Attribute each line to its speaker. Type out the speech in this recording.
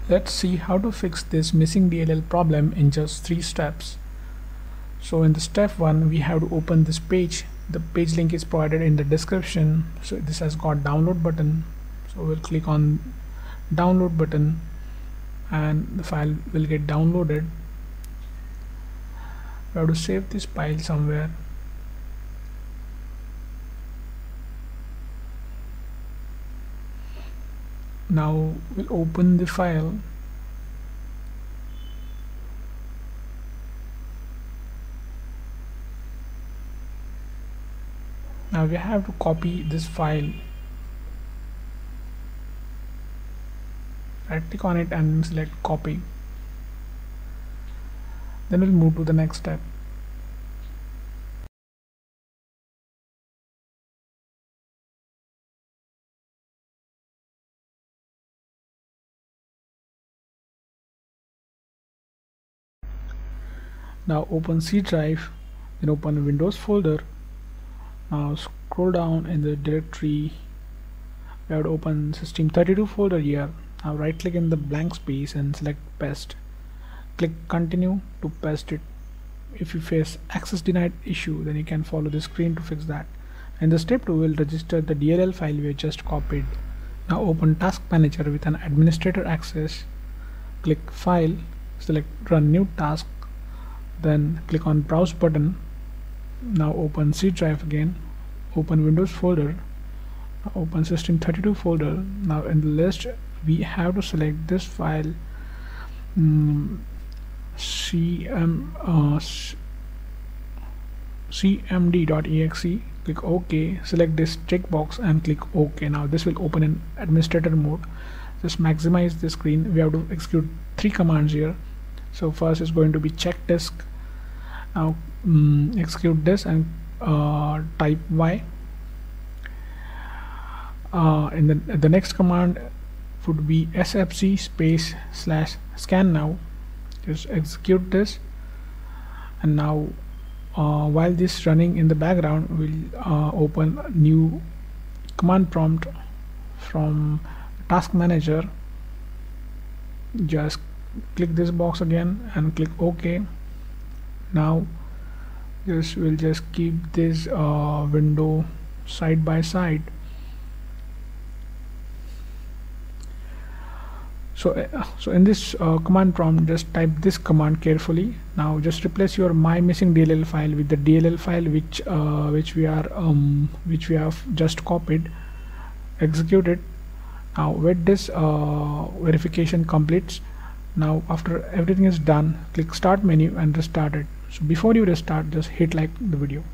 Speaker 1: Let's see how to fix this missing DLL problem in just 3 steps. So in the step 1, we have to open this page. The page link is provided in the description. So this has got download button. So we'll click on download button and the file will get downloaded. We have to save this file somewhere. Now we'll open the file. Now we have to copy this file. Right click on it and select copy. Then we'll move to the next step. Now open C drive, then open Windows folder. Now scroll down in the directory. We have to open System32 folder here. Now right click in the blank space and select paste. Click continue to paste it. If you face access denied issue, then you can follow the screen to fix that. In the step 2, we'll register the DLL file we just copied. Now open task manager with an administrator access. Click file, select run new task, then click on browse button. Now open C drive again, open Windows folder, open System32 folder. Now in the list we have to select this file, cmd.exe. click OK, select this checkbox and click OK. Now this will open in administrator mode. Just maximize the screen. We have to execute 3 commands here. So first is going to be check disk. Now execute this and type Y. In the next command would be sfc space / scan now. Just execute this, and now while this running in the background, we'll open new command prompt from task manager. Just click this box again and click OK. Now we'll just keep this window side by side. So in this command prompt, just type this command carefully. Now just replace your my missing DLL file with the DLL file which we have just copied. Execute it. Now wait this verification completes. Now after everything is done, click start menu and restart it. So before you restart, just hit like the video.